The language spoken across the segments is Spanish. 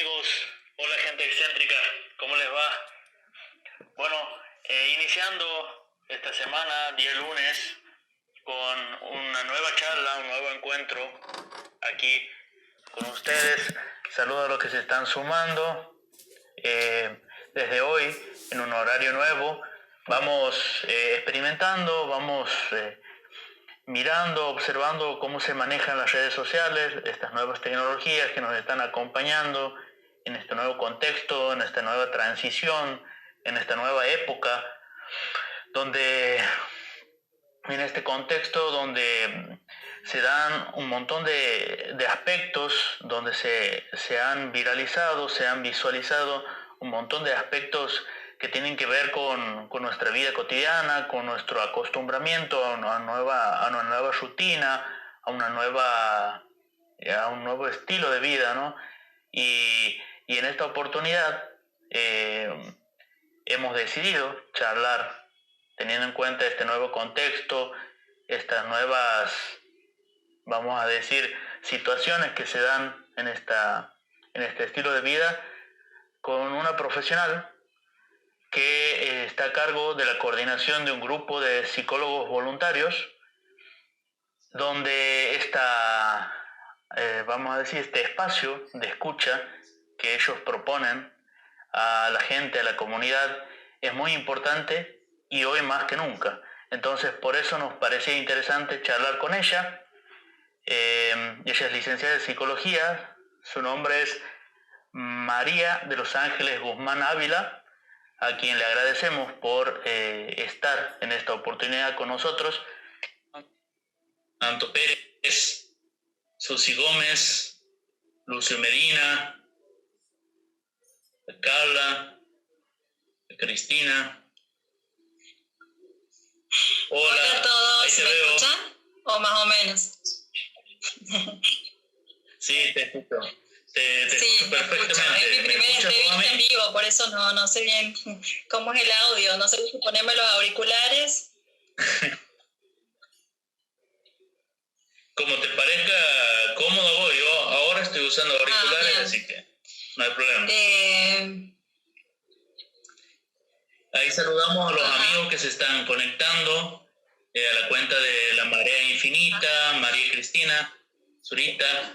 amigos, hola gente excéntrica, ¿cómo les va? Bueno, iniciando esta semana, día lunes, con una nueva charla, un nuevo encuentro aquí con ustedes. Saludo a los que se están sumando. Desde hoy, en un horario nuevo, vamos experimentando, vamos mirando, observando cómo se manejan las redes sociales, estas nuevas tecnologías que nos están acompañando en este nuevo contexto, en esta nueva transición, en esta nueva época, donde en este contexto donde se dan un montón de aspectos, donde se han viralizado, se han visualizado un montón de aspectos que tienen que ver con nuestra vida cotidiana, con nuestro acostumbramiento a una nueva rutina, a un nuevo estilo de vida, ¿no? Y en esta oportunidad hemos decidido charlar, teniendo en cuenta este nuevo contexto, estas nuevas, vamos a decir, situaciones que se dan en este estilo de vida, con una profesional que está a cargo de la coordinación de un grupo de psicólogos voluntarios, donde vamos a decir, este espacio de escucha que ellos proponen a la gente, a la comunidad, es muy importante y hoy más que nunca. Entonces, por eso nos parecía interesante charlar con ella. Ella es licenciada en psicología, su nombre es María de los Ángeles Guzmán Ávila, a quien le agradecemos por estar en esta oportunidad con nosotros. Anto Pérez, Susi Gómez, Lucio Medina, Carla, Cristina. Hola a todos, ¿me escuchan? O más o menos. Sí, te escucho. Te escucho perfectamente. Es mi primera entrevista en vivo, por eso no sé bien cómo es el audio. No sé si ponerme los auriculares. Como te parezca cómodo vos, yo ahora estoy usando auriculares, así que no hay problema. Ahí saludamos a los amigos que se están conectando a la cuenta de La Marea Infinita, María Cristina, Zurita,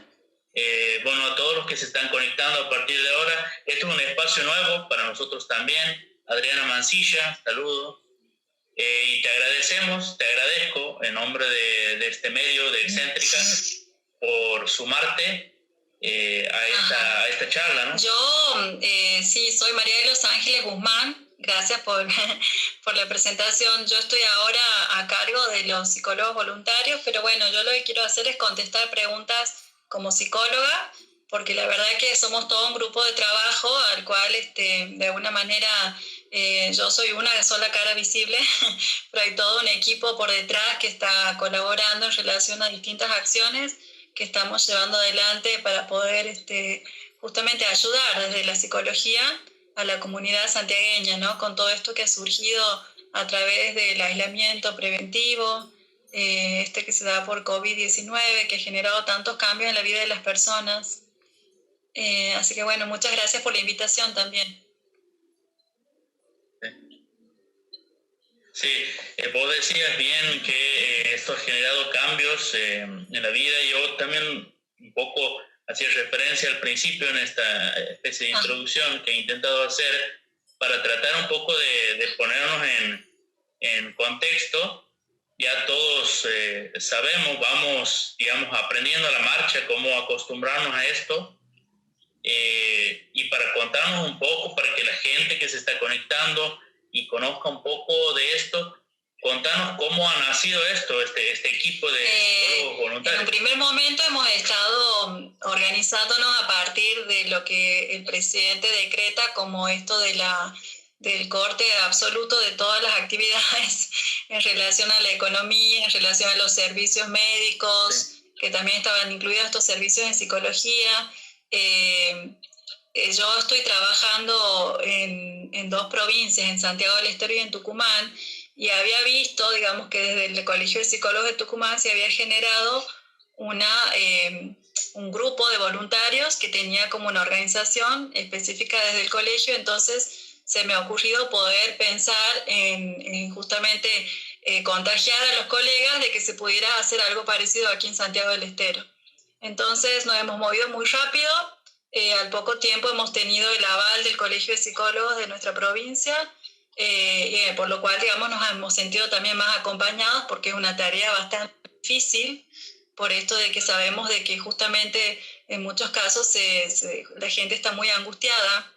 bueno, a todos los que se están conectando a partir de ahora. Este es un espacio nuevo para nosotros también. Adriana Mancilla, saludos. Y te agradezco en nombre de este medio de Excéntrica por sumarte a esta charla, ¿no? Yo sí, soy María de los Ángeles Guzmán. Gracias por la presentación. Yo estoy ahora a cargo de los psicólogos voluntarios, pero bueno, yo lo que quiero hacer es contestar preguntas como psicóloga, porque la verdad es que somos todo un grupo de trabajo al cual de alguna manera yo soy una sola cara visible, pero hay todo un equipo por detrás que está colaborando en relación a distintas acciones que estamos llevando adelante para poder justamente ayudar desde la psicología a la comunidad santiagueña, ¿no? Con todo esto que ha surgido a través del aislamiento preventivo, que se da por COVID-19, que ha generado tantos cambios en la vida de las personas. Así que bueno, muchas gracias por la invitación también. Sí, vos decías bien que esto ha generado cambios en la vida. Yo también un poco hacía referencia al principio en esta especie de introducción que he intentado hacer para tratar un poco de ponernos en contexto. Ya todos sabemos, vamos, digamos, aprendiendo a la marcha cómo acostumbrarnos a esto. Y para contarnos un poco, para que la gente que se está conectando y conozca un poco de esto, contanos cómo ha nacido este equipo de psicólogos voluntarios. En un primer momento hemos estado organizándonos a partir de lo que el presidente decreta como esto del corte absoluto de todas las actividades en relación a la economía, en relación a los servicios médicos, que también estaban incluidos estos servicios en psicología. Yo estoy trabajando en dos provincias, en Santiago del Estero y en Tucumán, y había visto, digamos, que desde el Colegio de Psicólogos de Tucumán se había generado una un grupo de voluntarios que tenía como una organización específica desde el colegio, entonces se me ha ocurrido poder pensar en justamente contagiar a los colegas de que se pudiera hacer algo parecido aquí en Santiago del Estero. Entonces nos hemos movido muy rápido, al poco tiempo hemos tenido el aval del Colegio de Psicólogos de nuestra provincia, por lo cual, digamos, nos hemos sentido también más acompañados porque es una tarea bastante difícil, por esto de que sabemos de que justamente en muchos casos la gente está muy angustiada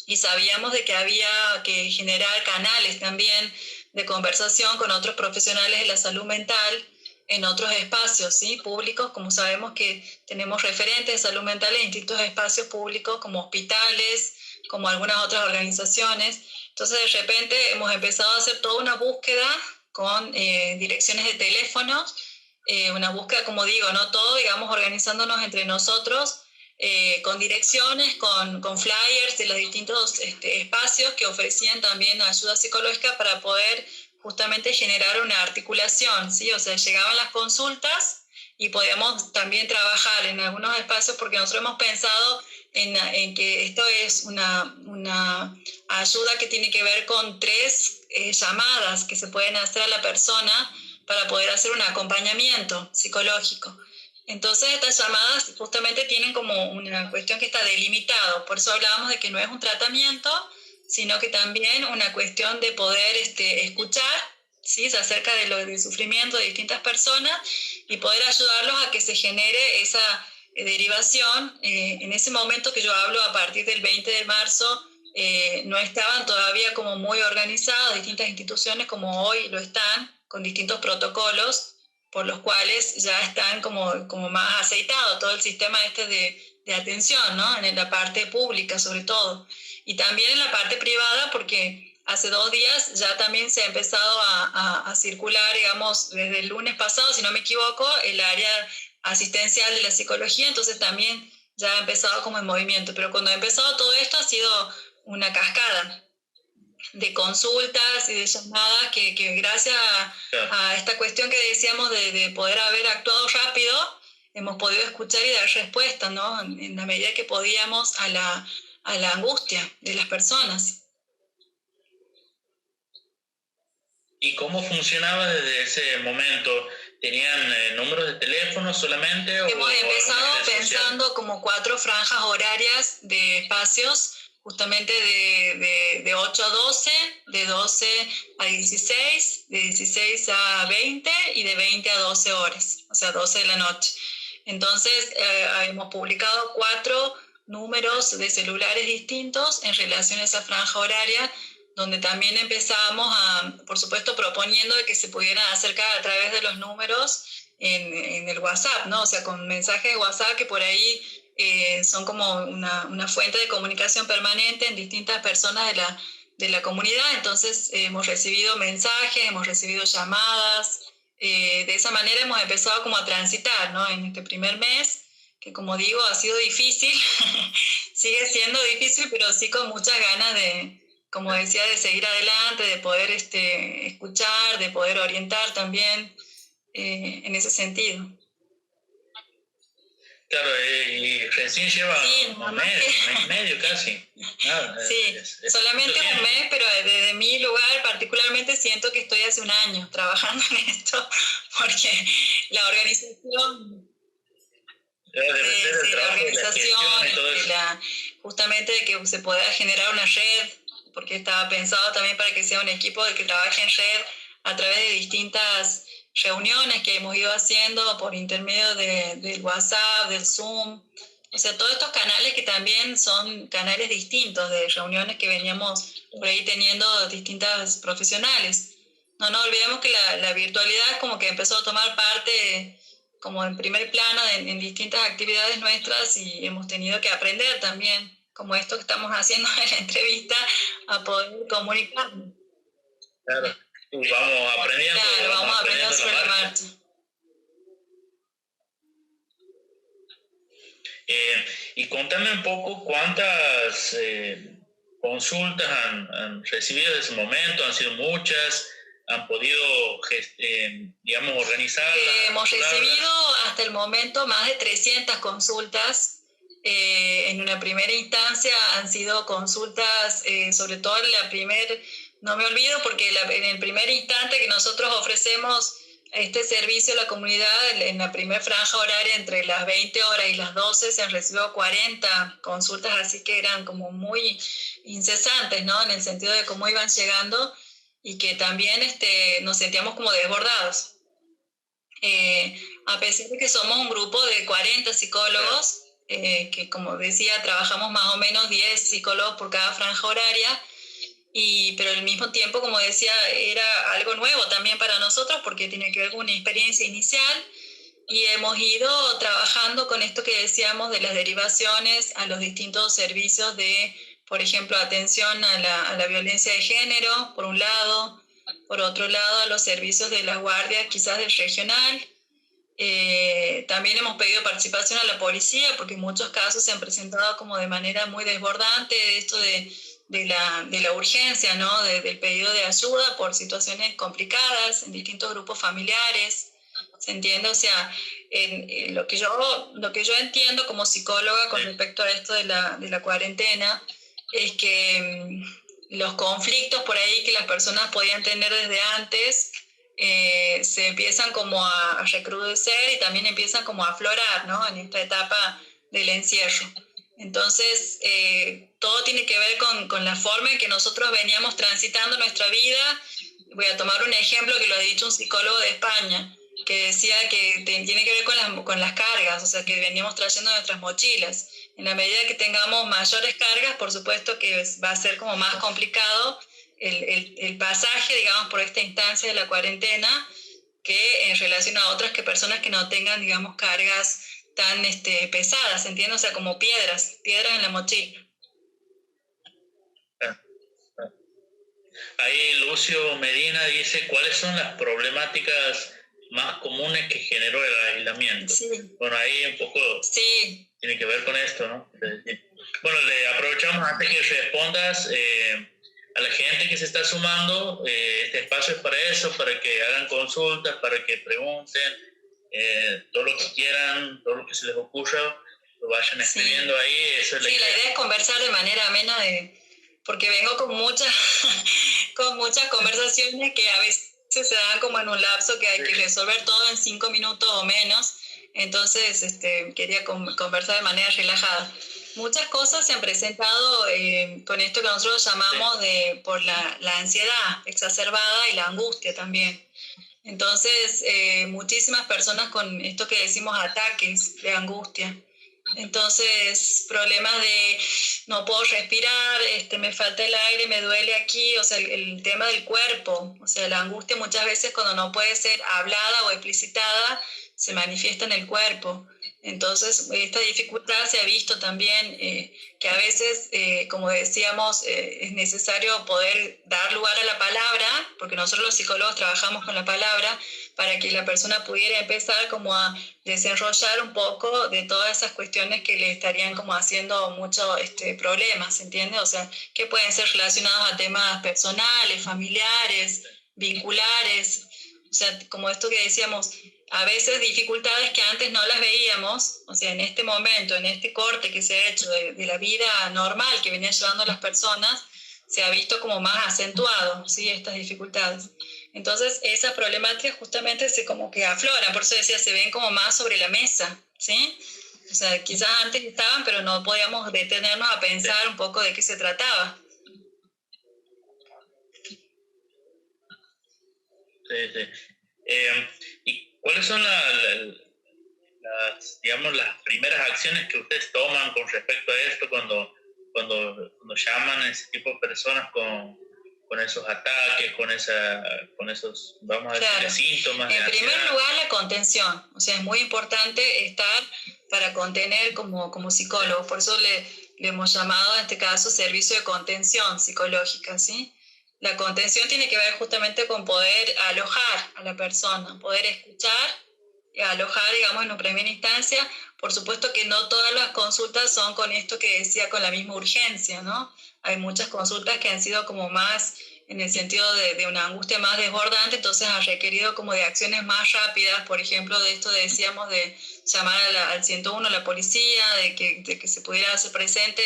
y sabíamos de que había que generar canales también de conversación con otros profesionales de la salud mental en otros espacios, ¿sí? Públicos, como sabemos que tenemos referentes de salud mental en distintos espacios públicos como hospitales, como algunas otras organizaciones. Entonces de repente hemos empezado a hacer toda una búsqueda con direcciones de teléfonos, una búsqueda, como digo, no todo, digamos, organizándonos entre nosotros, con direcciones, con flyers de los distintos espacios que ofrecían también ayuda psicológica para poder justamente generar una articulación, ¿sí? O sea, llegaban las consultas y podíamos también trabajar en algunos espacios porque nosotros hemos pensado en que esto es una ayuda que tiene que ver con 3 llamadas que se pueden hacer a la persona para poder hacer un acompañamiento psicológico. Entonces estas llamadas justamente tienen como una cuestión que está delimitado, por eso hablábamos de que no es un tratamiento, sino que también una cuestión de poder escuchar, ¿sí? Acerca del sufrimiento de distintas personas y poder ayudarlos a que se genere esa derivación. En ese momento que yo hablo, a partir del 20 de marzo, no estaban todavía como muy organizadas distintas instituciones como hoy lo están, con distintos protocolos, por los cuales ya están como más aceitado todo el sistema de atención, ¿no? En la parte pública sobre todo. Y también en la parte privada, porque hace 2 días ya también se ha empezado a circular, digamos, desde el lunes pasado, si no me equivoco, el área asistencial de la psicología, entonces también ya ha empezado como en movimiento. Pero cuando ha empezado todo esto ha sido una cascada de consultas y de llamadas que gracias a esta cuestión que decíamos de poder haber actuado rápido, hemos podido escuchar y dar respuesta, ¿no? En la medida que podíamos a la angustia de las personas. ¿Y cómo funcionaba desde ese momento? ¿Tenían números de teléfono solamente? Hemos empezado pensando como 4 franjas horarias de espacios, justamente de 8 a 12, de 12 a 16, de 16 a 20 y de 20 a 12 horas, o sea, 12 de la noche. Entonces, hemos publicado 4 números de celulares distintos en relación a esa franja horaria, donde también empezamos por supuesto, proponiendo de que se pudieran acercar a través de los números en el WhatsApp, ¿no? O sea, con mensajes de WhatsApp que por ahí son como una fuente de comunicación permanente en distintas personas de la comunidad. Entonces, hemos recibido mensajes, hemos recibido llamadas. De esa manera hemos empezado como a transitar, ¿no? En este primer mes, que como digo, ha sido difícil, sigue siendo difícil, pero sí con muchas ganas como decía, de seguir adelante, de poder escuchar, de poder orientar también en ese sentido. Claro, y recién lleva un mes y medio casi. Sí, solamente un mes, pero desde mi lugar particularmente siento que estoy hace un año trabajando en esto, porque la organización... la organización, justamente de que se pueda generar una red, porque estaba pensado también para que sea un equipo de que trabaje en red a través de distintas reuniones que hemos ido haciendo por intermedio del WhatsApp, del Zoom, o sea, todos estos canales que también son canales distintos de reuniones que veníamos por ahí teniendo distintas profesionales. No olvidemos que la virtualidad como que empezó a tomar parte como en primer plano en distintas actividades nuestras y hemos tenido que aprender también, como esto que estamos haciendo en la entrevista, a poder comunicarnos. Claro, y vamos aprendiendo. Claro, vamos aprendiendo sobre la marcha. Y contame un poco cuántas consultas han recibido en ese momento, han sido muchas. han podido, digamos, organizar? Hemos recibido hasta el momento más de 300 consultas. En una primera instancia han sido consultas, sobre todo en la primera, no me olvido porque en el primer instante que nosotros ofrecemos este servicio a la comunidad, en la primera franja horaria entre las 20 horas y las 12 se han recibido 40 consultas, así que eran como muy incesantes, ¿no? En el sentido de cómo iban llegando y que también nos sentíamos como desbordados. A pesar de que somos un grupo de 40 psicólogos, que como decía, trabajamos más o menos 10 psicólogos por cada franja horaria, pero al mismo tiempo, como decía, era algo nuevo también para nosotros porque tiene que ver con una experiencia inicial y hemos ido trabajando con esto que decíamos de las derivaciones a los distintos servicios de, por ejemplo, atención a la violencia de género, por un lado, por otro lado, a los servicios de las guardias, quizás del regional. También hemos pedido participación a la policía porque en muchos casos se han presentado como de manera muy desbordante esto de la urgencia, ¿no? Del pedido de ayuda por situaciones complicadas en distintos grupos familiares. ¿Se entiende? O sea, lo que yo entiendo como psicóloga con respecto a esto de la cuarentena es que los conflictos por ahí que las personas podían tener desde antes se empiezan como a recrudecer y también empiezan como a aflorar, ¿no? En esta etapa del encierro. Entonces, todo tiene que ver con la forma en que nosotros veníamos transitando nuestra vida. Voy a tomar un ejemplo que lo ha dicho un psicólogo de España, que decía que tiene que ver con las cargas, o sea, que veníamos trayendo nuestras mochilas. En la medida que tengamos mayores cargas, por supuesto que va a ser como más complicado el pasaje, digamos, por esta instancia de la cuarentena, que en relación a otras personas que no tengan, digamos, cargas tan pesadas, ¿entiendes? O sea, como piedras en la mochila. Ahí Lucio Medina dice, ¿cuáles son las problemáticas más comunes que generó el aislamiento? Sí. Bueno, ahí un poco sí. Tiene que ver con esto, ¿no? Bueno, le aprovechamos antes que respondas a la gente que se está sumando. Este espacio es para eso, para que hagan consultas, para que pregunten todo lo que quieran, todo lo que se les ocurra, lo vayan escribiendo ahí. Eso es la idea es conversar de manera amena, porque vengo con muchas conversaciones que a veces se dan como en un lapso que hay que resolver todo en 5 minutos o menos. Entonces, quería conversar de manera relajada. Muchas cosas se han presentado con esto que nosotros llamamos por la ansiedad exacerbada y la angustia también. Entonces, muchísimas personas con esto que decimos ataques de angustia. Entonces, problemas de no puedo respirar, me falta el aire, me duele aquí, o sea, el tema del cuerpo, o sea, la angustia muchas veces cuando no puede ser hablada o explicitada, se manifiesta en el cuerpo. Entonces, esta dificultad se ha visto también que a veces, como decíamos, es necesario poder dar lugar a la palabra, porque nosotros los psicólogos trabajamos con la palabra, para que la persona pudiera empezar como a desenrollar un poco de todas esas cuestiones que le estarían como haciendo muchos problemas, ¿entiendes? O sea, que pueden ser relacionados a temas personales, familiares, vinculares, o sea, como esto que decíamos, a veces dificultades que antes no las veíamos, o sea, en este momento, en este corte que se ha hecho de la vida normal que venían llevando las personas, se ha visto como más acentuado, ¿sí? Estas dificultades. Entonces, esa problemática justamente se como que aflora, por eso decía, se ven como más sobre la mesa, ¿sí? O sea, quizás antes estaban, pero no podíamos detenernos a pensar un poco de qué se trataba. Sí. ¿Y cuáles son las primeras acciones que ustedes toman con respecto a esto cuando llaman a ese tipo de personas con esos ataques, con esos, vamos a decir, síntomas? En primer lugar, la contención. O sea, es muy importante estar para contener como psicólogos. Por eso le hemos llamado en este caso servicio de contención psicológica, ¿sí? La contención tiene que ver justamente con poder alojar a la persona, poder escuchar, alojar, digamos, en una primera instancia, Por supuesto que no todas las consultas son con esto que decía, con la misma urgencia, ¿no? Hay muchas consultas que han sido como más en el sentido de una angustia más desbordante, entonces ha requerido como de acciones más rápidas, por ejemplo, de esto decíamos de llamar al 101 a la policía, de que se pudiera hacer presente,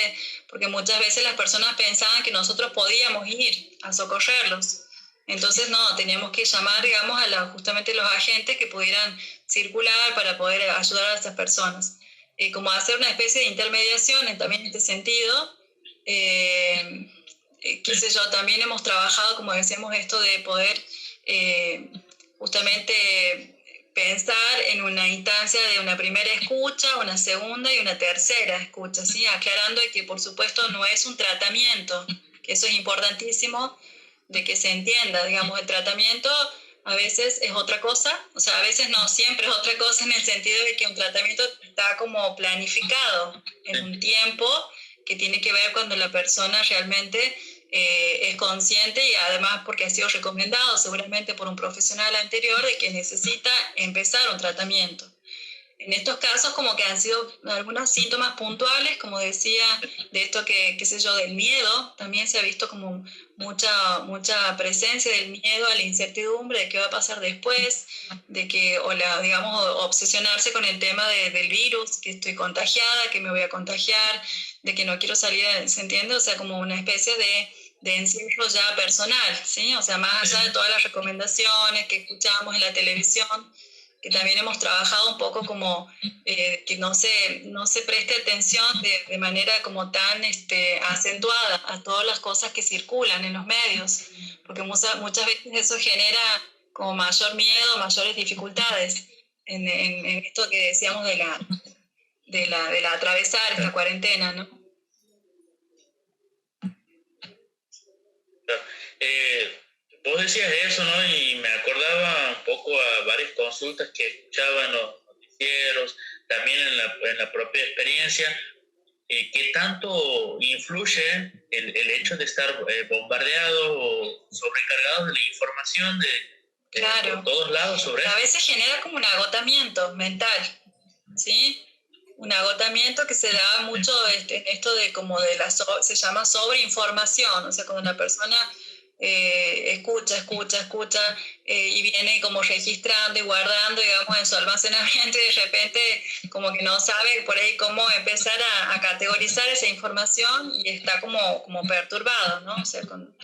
porque muchas veces las personas pensaban que nosotros podíamos ir a socorrerlos. Entonces, no, teníamos que llamar, digamos, justamente los agentes que pudieran circular para poder ayudar a estas personas. Como hacer una especie de intermediación también en este sentido. Qué sé yo, también hemos trabajado, como decíamos, esto de poder justamente pensar en una instancia de una primera escucha, una segunda y una tercera escucha, ¿sí? Aclarando que por supuesto no es un tratamiento, que eso es importantísimo de que se entienda, digamos, el tratamiento a veces es otra cosa, o sea, a veces no, siempre es otra cosa en el sentido de que un tratamiento está como planificado en un tiempo que tiene que ver cuando la persona realmente es consciente y además porque ha sido recomendado seguramente por un profesional anterior de que necesita empezar un tratamiento. En estos casos como que han sido algunos síntomas puntuales, como decía, de esto que, qué sé yo, del miedo, también se ha visto como mucha presencia del miedo a la incertidumbre de qué va a pasar después, de que, digamos, obsesionarse con el tema del virus, que estoy contagiada, que me voy a contagiar, de que no quiero salir, ¿se entiende? O sea, como una especie de encierro ya personal, ¿sí? O sea, más allá de todas las recomendaciones que escuchamos en la televisión, que también hemos trabajado un poco como que no se preste atención de manera como tan acentuada a todas las cosas que circulan en los medios, porque muchas veces eso genera como mayor miedo, mayores dificultades en esto que decíamos de la atravesar esta cuarentena, ¿no? Vos decías eso, ¿no? Y me acordaba un poco a varias consultas que escuchaba en los noticieros, también en la propia experiencia, ¿qué tanto influye el hecho de estar bombardeados o sobrecargados de la información claro, por todos lados sobre a veces genera como un agotamiento mental, ¿sí? Un agotamiento que se da mucho en esto de como se llama sobreinformación, o sea, cuando una persona escucha, y viene como registrando y guardando, digamos, en su almacenamiento y de repente como que no sabe por ahí cómo empezar a categorizar esa información y está como perturbado, ¿no? O sea, con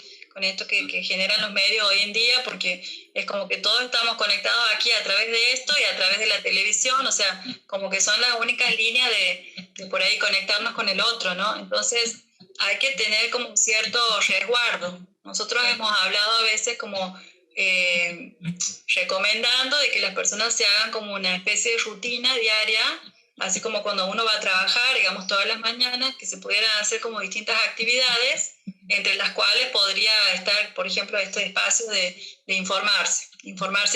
esto que generan los medios hoy en día, porque es como que todos estamos conectados aquí a través de esto y a través de la televisión, o sea, como que son las únicas líneas de por ahí conectarnos con el otro, ¿no? Entonces hay que tener como un cierto resguardo. Nosotros hemos hablado a veces como recomendando de que las personas se hagan como una especie de rutina diaria, así como cuando uno va a trabajar, digamos, todas las mañanas, que se pudieran hacer como distintas actividades, entre las cuales podría estar, por ejemplo, este espacio de informarse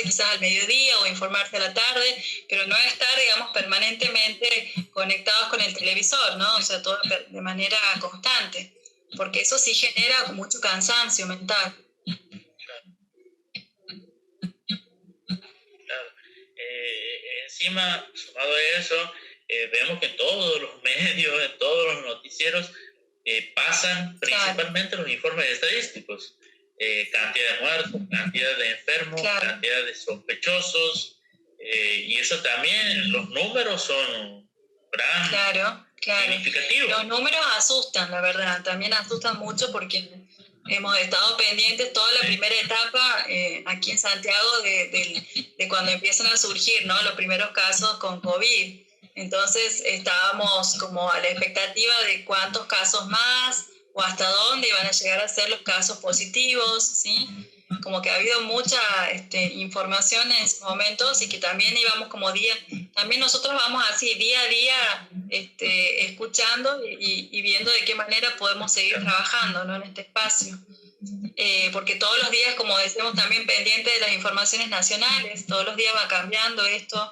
quizás al mediodía o informarse a la tarde, pero no estar, digamos, permanentemente conectados con el televisor, ¿no? O sea, todo de manera constante, porque eso sí genera mucho cansancio mental. Encima, sumado a eso, vemos que en todos los medios, en todos los noticieros, pasan principalmente los informes estadísticos. Cantidad de muertos, cantidad de enfermos, cantidad de sospechosos, y eso también, los números son gran significativos. Los números asustan, la verdad, también asustan mucho porque hemos estado pendientes toda la primera etapa aquí en Santiago de cuando empiezan a surgir, ¿no?, los primeros casos con COVID. Entonces estábamos como a la expectativa de cuántos casos más o hasta dónde iban a llegar a ser los casos positivos, ¿sí? Como que ha habido mucha información en esos momentos y que también íbamos como también nosotros vamos así día a día escuchando y viendo de qué manera podemos seguir trabajando, ¿no?, en este espacio. Porque todos los días, como decimos, también pendiente de las informaciones nacionales, todos los días va cambiando esto,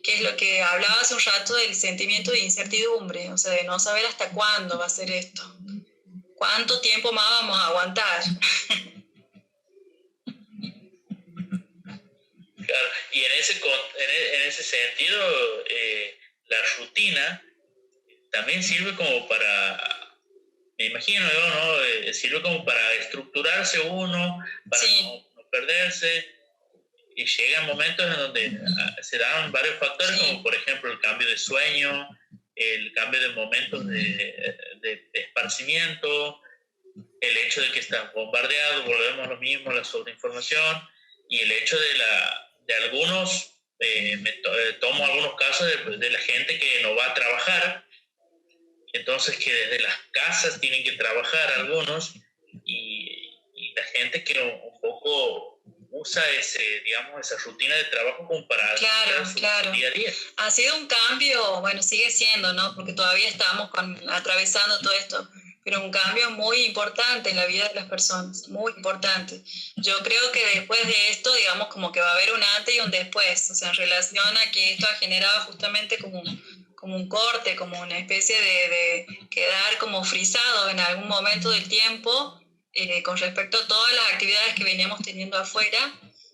que es lo que hablaba hace un rato del sentimiento de incertidumbre, o sea, de no saber hasta cuándo va a ser esto, cuánto tiempo más vamos a aguantar. Claro, y en ese sentido, la rutina también sirve como para, me imagino yo, ¿no? Sirve como para estructurarse uno, para no perderse, y llegan momentos en donde se dan varios factores, como por ejemplo el cambio de sueño, el cambio de momentos de esparcimiento, el hecho de que estás bombardeado, volvemos a lo mismo, la sobreinformación, y el hecho de algunos, tomo algunos casos de la gente que no va a trabajar, entonces que desde las casas tienen que trabajar algunos, y la gente que un poco usa esa rutina de trabajo como para claro. día a día. Ha sido un cambio, bueno, sigue siendo, ¿no? Porque todavía estamos atravesando todo esto, pero un cambio muy importante en la vida de las personas, muy importante. Yo creo que después de esto, digamos, como que va a haber un antes y un después, o sea, en relación a que esto ha generado justamente como un corte, como una especie de quedar como frisado en algún momento del tiempo con respecto a todas las actividades que veníamos teniendo afuera,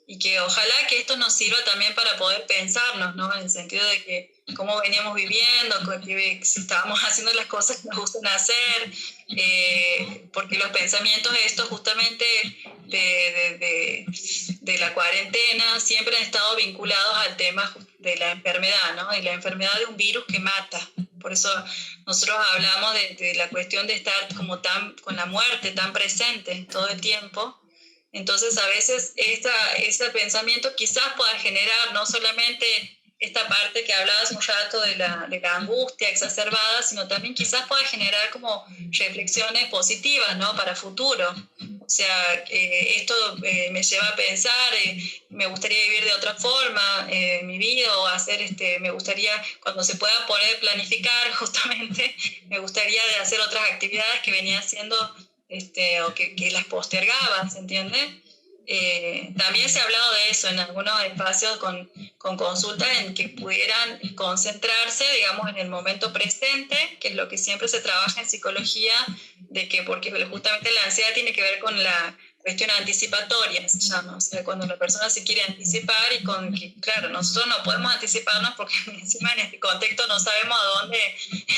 y que ojalá que esto nos sirva también para poder pensarnos, ¿no? En el sentido de que cómo veníamos viviendo, que si estábamos haciendo las cosas que nos gustan hacer, porque los pensamientos estos justamente de la cuarentena siempre han estado vinculados al tema de la enfermedad, ¿no? Y la enfermedad de un virus que mata. Por eso nosotros hablamos de la cuestión de estar como con la muerte tan presente todo el tiempo. Entonces, a veces ese pensamiento quizás pueda generar no solamente esta parte que hablabas un rato de la angustia exacerbada, sino también quizás pueda generar como reflexiones positivas, ¿no? Para futuro. O sea, esto me lleva a pensar, me gustaría vivir de otra forma mi vida, o hacer, me gustaría, cuando se pueda poder planificar justamente, me gustaría de hacer otras actividades que venía haciendo o que las postergaba, ¿se entiende? También se ha hablado de eso en algunos espacios con consultas en que pudieran concentrarse, digamos, en el momento presente, que es lo que siempre se trabaja en psicología, porque justamente la ansiedad tiene que ver con la cuestión anticipatoria, se llama, o sea, cuando la persona se quiere anticipar, y con que, claro, nosotros no podemos anticiparnos porque encima en este contexto no sabemos a dónde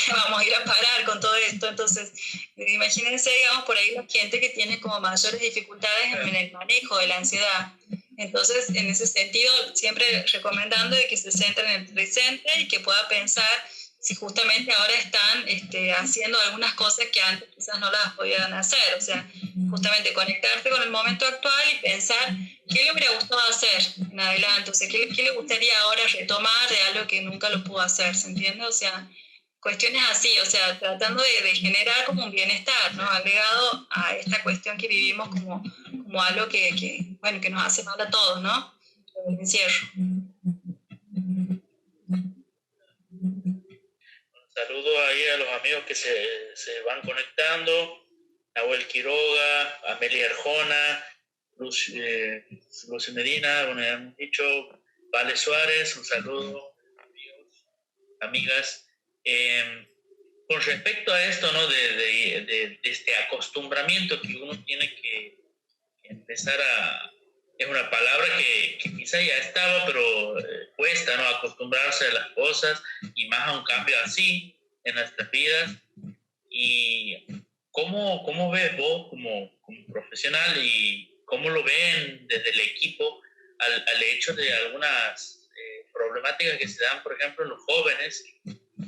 vamos a ir a parar con todo esto. Entonces, imagínense, digamos, por ahí la gente que tiene como mayores dificultades en el manejo de la ansiedad. Entonces, en ese sentido, siempre recomendando de que se centren en el presente y que pueda pensar si justamente ahora están haciendo algunas cosas que antes quizás no las podían hacer. O sea, justamente conectarse con el momento actual y pensar qué le hubiera gustado hacer en adelante. O sea, qué le gustaría ahora retomar de algo que nunca lo pudo hacer, ¿se entiende? O sea, cuestiones así, o sea, tratando de generar como un bienestar, ¿no? Agregado a esta cuestión que vivimos como algo que nos hace mal a todos, ¿no? El encierro. Saludos ahí a los amigos que se van conectando: Nahuel Quiroga, Amelia Arjona, Lucy Medina, bueno, ya hemos dicho, Vale Suárez, un saludo, amigos, amigas. Con respecto a esto, ¿no? de este acostumbramiento que uno tiene que empezar es una palabra que quizá ya estaba, pero cuesta, ¿no? Acostumbrarse a las cosas, y más a un cambio así en nuestras vidas. Y ¿cómo ves vos como profesional, y cómo lo ven desde el equipo al hecho de algunas problemáticas que se dan, por ejemplo, en los jóvenes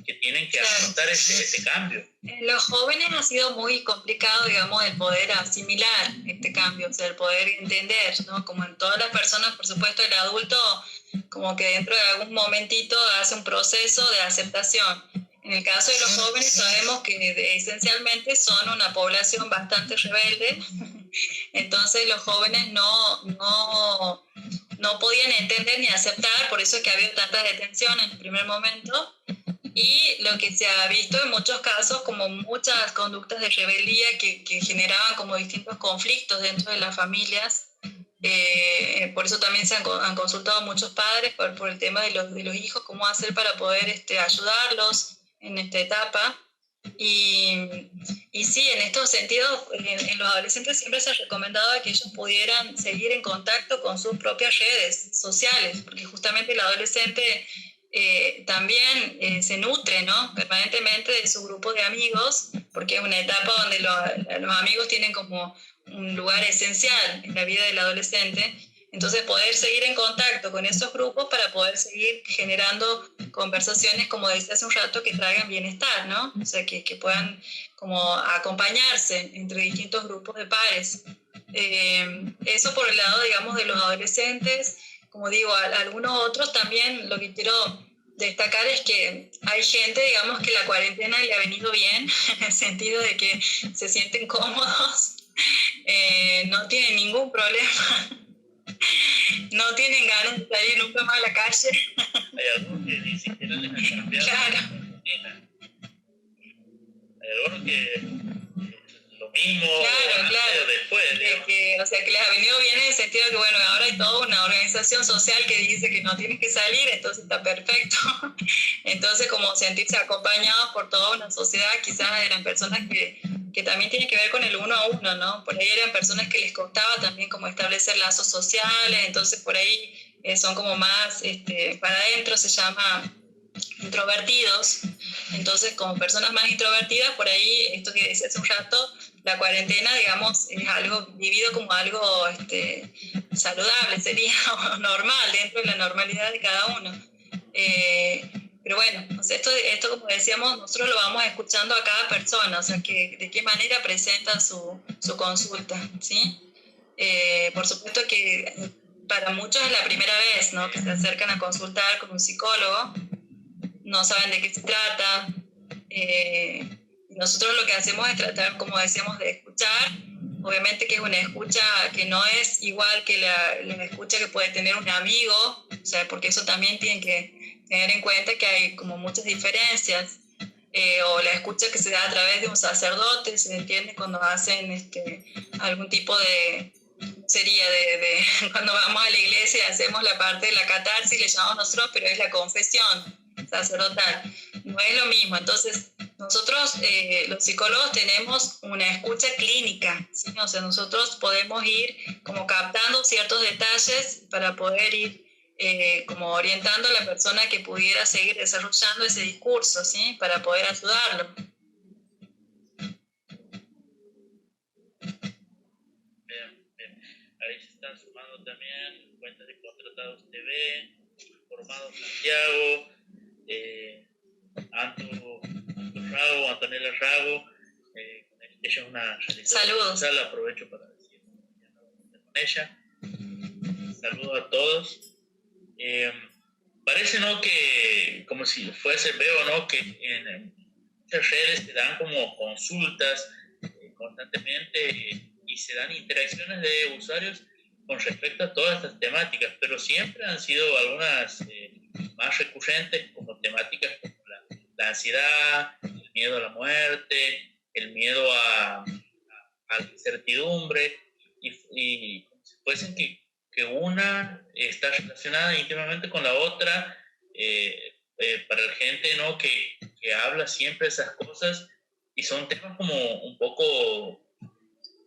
que tienen que afrontar ese cambio? En los jóvenes ha sido muy complicado, digamos, el poder asimilar este cambio, o sea, el poder entender, ¿no? Como en todas las personas, por supuesto, el adulto como que dentro de algún momentito hace un proceso de aceptación. En el caso de los jóvenes sabemos que esencialmente son una población bastante rebelde, entonces los jóvenes no podían entender ni aceptar, por eso es que ha habido tantas detenciones en el primer momento. Y lo que se ha visto en muchos casos como muchas conductas de rebeldía que generaban como distintos conflictos dentro de las familias. Por eso también se han consultado muchos padres por el tema de los hijos, cómo hacer para poder ayudarlos en esta etapa. Y sí, en estos sentidos, en los adolescentes siempre se ha recomendado que ellos pudieran seguir en contacto con sus propias redes sociales, porque justamente el adolescente también se nutre, ¿no? Permanentemente de su grupo de amigos, porque es una etapa donde los amigos tienen como un lugar esencial en la vida del adolescente. Entonces, poder seguir en contacto con esos grupos para poder seguir generando conversaciones, como decía hace un rato, que traigan bienestar, ¿no? O sea, que puedan como acompañarse entre distintos grupos de pares. Eso por el lado, digamos, de los adolescentes. Como digo, algunos otros también lo que quiero destacar es que hay gente, digamos, que la cuarentena le ha venido bien, en el sentido de que se sienten cómodos, no tienen ningún problema, no tienen ganas de salir nunca más a la calle. Hay algunos que ni siquiera les han cambiado. Claro. Hay algunos que lo mismo claro. después. O sea, que les ha venido bien en el sentido de que, bueno, ahora hay toda una organización social que dice que no tienes que salir, entonces está perfecto. Entonces, como sentirse acompañados por toda una sociedad, quizás eran personas que también tienen que ver con el uno a uno, ¿no? Por ahí eran personas que les costaba también como establecer lazos sociales, entonces por ahí son como más, para adentro se llama introvertidos. Entonces, como personas más introvertidas, por ahí, esto que decía hace un rato, la cuarentena, digamos, es algo vivido como algo saludable, sería normal, dentro de la normalidad de cada uno. Pero bueno, o sea, esto, como decíamos, nosotros lo vamos escuchando a cada persona, o sea, de qué manera presenta su consulta, ¿sí? Por supuesto que para muchos es la primera vez, ¿no?, que se acercan a consultar con un psicólogo, no saben de qué se trata. Nosotros lo que hacemos es tratar, como decíamos, de escuchar. Obviamente que es una escucha que no es igual que la escucha que puede tener un amigo, o sea, porque eso también tienen que tener en cuenta que hay como muchas diferencias. O la escucha que se da a través de un sacerdote, se entiende cuando hacen algún tipo de... sería de cuando vamos a la iglesia y hacemos la parte de la catarsis, le llamamos nosotros, pero es la confesión sacerdotal. No es lo mismo. Entonces, nosotros, los psicólogos, tenemos una escucha clínica, ¿sí? O sea, nosotros podemos ir como captando ciertos detalles para poder ir como orientando a la persona que pudiera seguir desarrollando ese discurso, ¿sí?, para poder ayudarlo. Ahí se están sumando también cuentas de Contratados TV, Formado Santiago, Antonella Rago, ella es una realizadora social, aprovecho para decir con ella. Saludos a todos. Parece, ¿no?, que como si fuese, veo, ¿no?, que en muchas redes se dan como consultas constantemente y se dan interacciones de usuarios con respecto a todas estas temáticas, pero siempre han sido algunas más recurrentes, como temáticas como la ansiedad, el miedo a la muerte, el miedo a la incertidumbre, y como si fuesen que una está relacionada íntimamente con la otra. Para la gente, ¿no?, que habla siempre esas cosas, y son temas como un poco,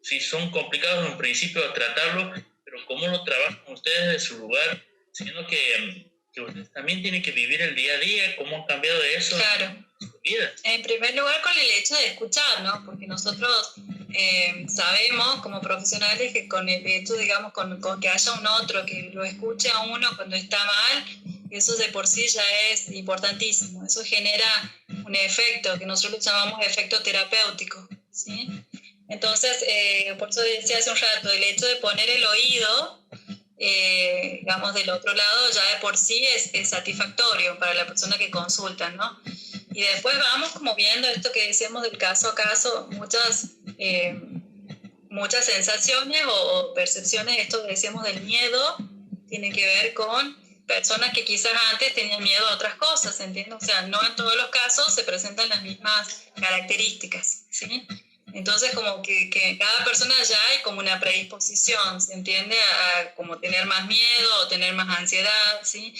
sí, son complicados en un principio a tratarlo, pero cómo lo trabajan ustedes de su lugar, siendo que ustedes también tienen que vivir el día a día, cómo han cambiado eso. Claro. En su vida. En primer lugar, con el hecho de escuchar, ¿no? Porque nosotros sabemos como profesionales que con el hecho, digamos, con que haya un otro que lo escuche a uno cuando está mal, eso de por sí ya es importantísimo. Eso genera un efecto que nosotros llamamos efecto terapéutico, ¿sí? Entonces, por eso decía hace un rato, el hecho de poner el oído, digamos, del otro lado, ya de por sí es satisfactorio para la persona que consulta, ¿no? Y después vamos como viendo esto que decíamos del caso a caso, muchas sensaciones o percepciones, esto que decíamos del miedo, tiene que ver con personas que quizás antes tenían miedo a otras cosas, ¿entiendes? O sea, no en todos los casos se presentan las mismas características, ¿sí? Entonces, como que cada persona ya hay como una predisposición, ¿se entiende? A como tener más miedo o tener más ansiedad, ¿sí?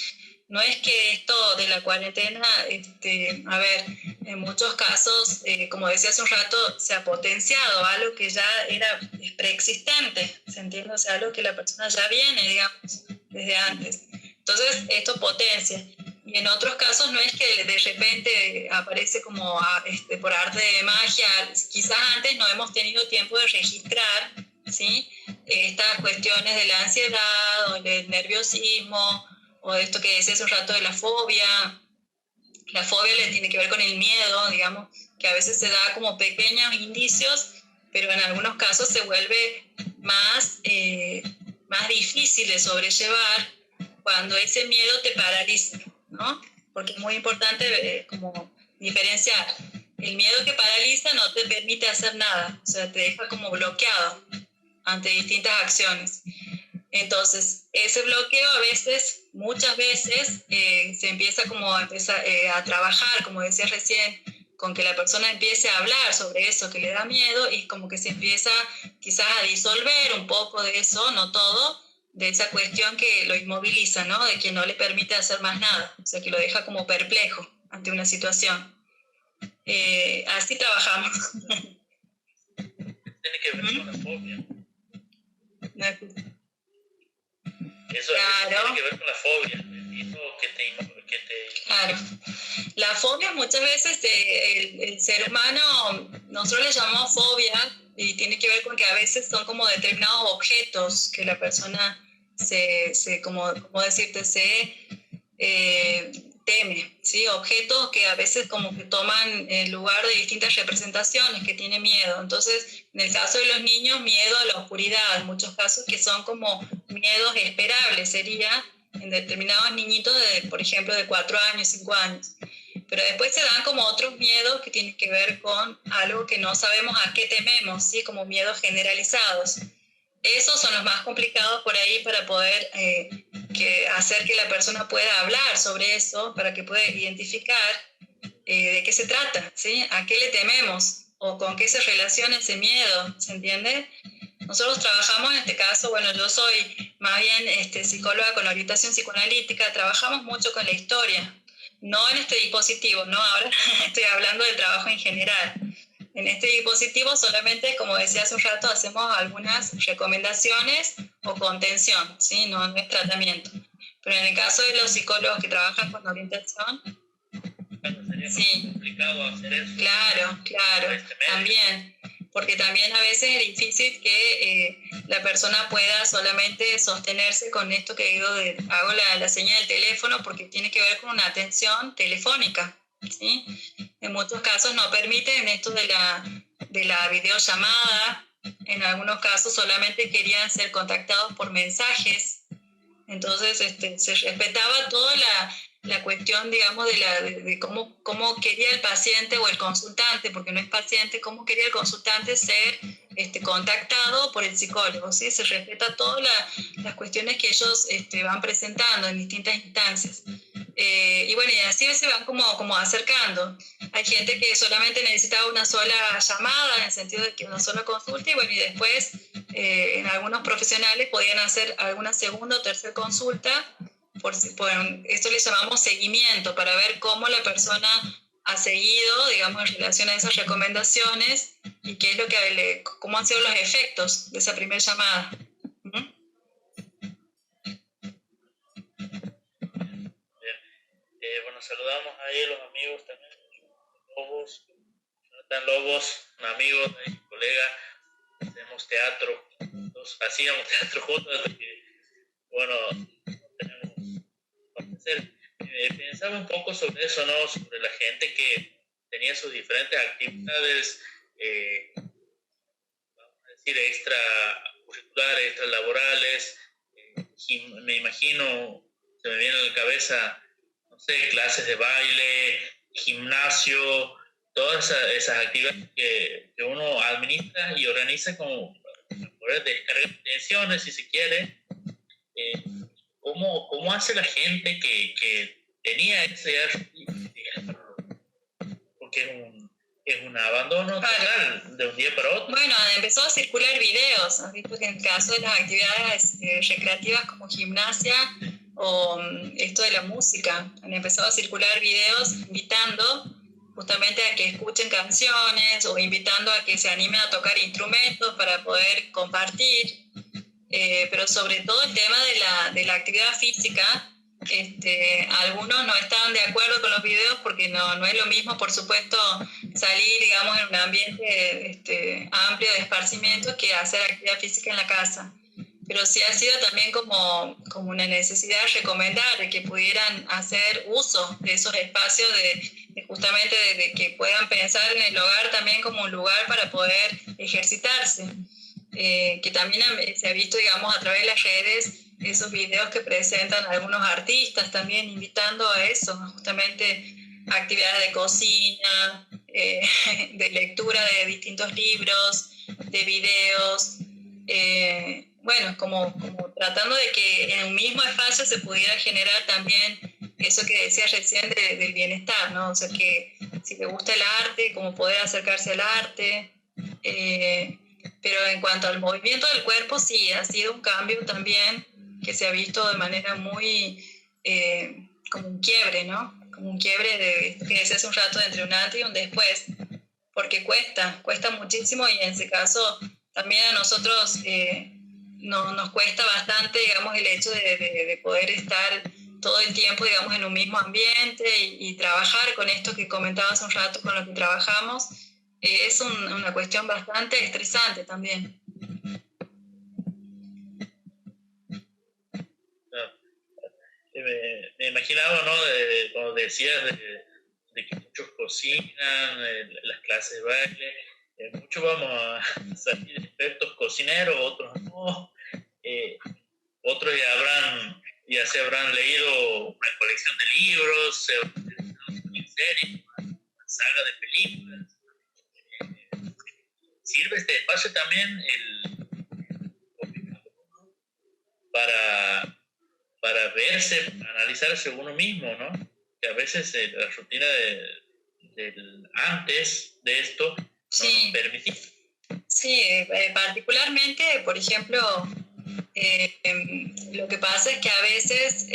No es que esto de la cuarentena, a ver, en muchos casos, como decía hace un rato, se ha potenciado algo que ya era preexistente, ¿se entiende? O sea, algo que la persona ya viene, digamos, desde antes. Entonces, esto potencia. y en otros casos no es que de repente aparece como por arte de magia, quizás antes no hemos tenido tiempo de registrar, ¿sí? Estas cuestiones de la ansiedad o del nerviosismo, o de esto que decía hace un rato de la fobia. La fobia le tiene que ver con el miedo, digamos, que a veces se da como pequeños indicios, pero en algunos casos se vuelve más difícil de sobrellevar cuando ese miedo te paraliza, ¿no? Porque es muy importante como diferenciar. El miedo que paraliza no te permite hacer nada, o sea, te deja como bloqueado ante distintas acciones. Entonces, ese bloqueo a veces, muchas veces, se empieza como a trabajar, como decía recién, con que la persona empiece a hablar sobre eso que le da miedo y como que se empieza quizás a disolver un poco de eso, no todo, de esa cuestión que lo inmoviliza, ¿no? De que no le permite hacer más nada, o sea, que lo deja como perplejo ante una situación. Así trabajamos. Tiene que ver con la fobia. No. Eso Claro. tiene que ver con la fobia. Claro. La fobia muchas veces el ser humano, nosotros le llamamos fobia y tiene que ver con que a veces son como determinados objetos que la persona como decirte, teme, ¿sí? Objetos que a veces como que toman el lugar de distintas representaciones, que tiene miedo. Entonces, en el caso de los niños, miedo a la oscuridad, en muchos casos que son como miedos esperables, sería en determinados niñitos, por ejemplo, de 4 años, 5 años. Pero después se dan como otros miedos que tienen que ver con algo que no sabemos a qué tememos, ¿sí? Como miedos generalizados. Esos son los más complicados por ahí para poder hacer que la persona pueda hablar sobre eso, para que pueda identificar de qué se trata, ¿sí? A qué le tememos o con qué se relaciona ese miedo, ¿se entiende? Nosotros trabajamos en este caso, bueno, yo soy más bien psicóloga con orientación psicoanalítica, trabajamos mucho con la historia, no en este dispositivo, no, ahora estoy hablando del trabajo en general. En este dispositivo solamente, como decía hace un rato, hacemos algunas recomendaciones o contención, ¿sí? No es tratamiento. Pero en el caso de los psicólogos que trabajan con orientación, sería sí, complicado hacer eso. Claro, también. Porque también a veces es difícil que la persona pueda solamente sostenerse con esto que digo, hago la señal del teléfono, porque tiene que ver con una atención telefónica, ¿sí? En muchos casos no permiten esto de la videollamada, en algunos casos solamente querían ser contactados por mensajes, entonces se respetaba toda la cuestión, digamos, de cómo quería el paciente o el consultante, porque no es paciente, cómo quería el consultante ser contactado por el psicólogo, ¿sí? Se respeta todas las cuestiones que ellos van presentando en distintas instancias. Y bueno, y así se van como acercando. Hay gente que solamente necesitaba una sola llamada, en el sentido de que una sola consulta, y bueno, y después en algunos profesionales podían hacer alguna segunda o tercera consulta, por esto le llamamos seguimiento, para ver cómo la persona ha seguido, digamos, en relación a esas recomendaciones y qué es lo que cómo han sido los efectos de esa primera llamada. Bueno, saludamos ahí a los amigos también, Lobos, Jonathan Lobos, un amigo, un colega, hacemos teatro, hacíamos teatro juntos, que, bueno, tenemos que hacer. Pensaba un poco sobre eso, ¿no? Sobre la gente que tenía sus diferentes actividades, vamos a decir, extracurriculares, extralaborales, me imagino, se me viene a la cabeza, no sé, clases de baile, gimnasio, todas esas actividades que uno administra y organiza como para poder descargar tensiones, si se quiere. ¿Cómo hace la gente que tenía ese porque es un abandono total de un día para otro? Bueno, empezó a circular videos, ¿no? Porque en el caso de las actividades recreativas como gimnasia o esto de la música, han empezado a circular videos invitando justamente a que escuchen canciones o invitando a que se animen a tocar instrumentos para poder compartir, pero sobre todo el tema de la actividad física Algunos no estaban de acuerdo con los videos porque no es lo mismo, por supuesto, salir, digamos, en un ambiente amplio de esparcimiento que hacer actividad física en la casa. Pero sí ha sido también como una necesidad recomendar de que pudieran hacer uso de esos espacios justamente de que puedan pensar en el hogar también como un lugar para poder ejercitarse. Que también se ha visto, digamos, a través de las redes, esos videos que presentan algunos artistas también invitando a eso, justamente actividades de cocina, de lectura de distintos libros, de videos, bueno, como tratando de que en un mismo espacio se pudiera generar también eso que decía recién del bienestar, ¿no? O sea, que si te gusta el arte, como poder acercarse al arte. Pero en cuanto al movimiento del cuerpo, sí, ha sido un cambio también que se ha visto de manera muy como un quiebre, ¿no? Como un quiebre de esto que decía hace un rato, entre un antes y un después, porque cuesta muchísimo y en ese caso también a nosotros nos cuesta bastante, digamos, el hecho de poder estar todo el tiempo, digamos, en un mismo ambiente y trabajar con esto que comentaba hace un rato, con lo que trabajamos, es una cuestión bastante estresante también. Me imaginaba, ¿no? Cuando decías de que muchos cocinan, las clases de baile, muchos vamos a salir expertos cocineros, otros no, otros ya se habrán leído una colección de libros, se habrán visto una serie, una saga de películas. Sirve este espacio también para verse, analizarse uno mismo, ¿no? Que a veces la rutina del antes de esto no nos permitía. Sí, particularmente, por ejemplo, lo que pasa es que a veces,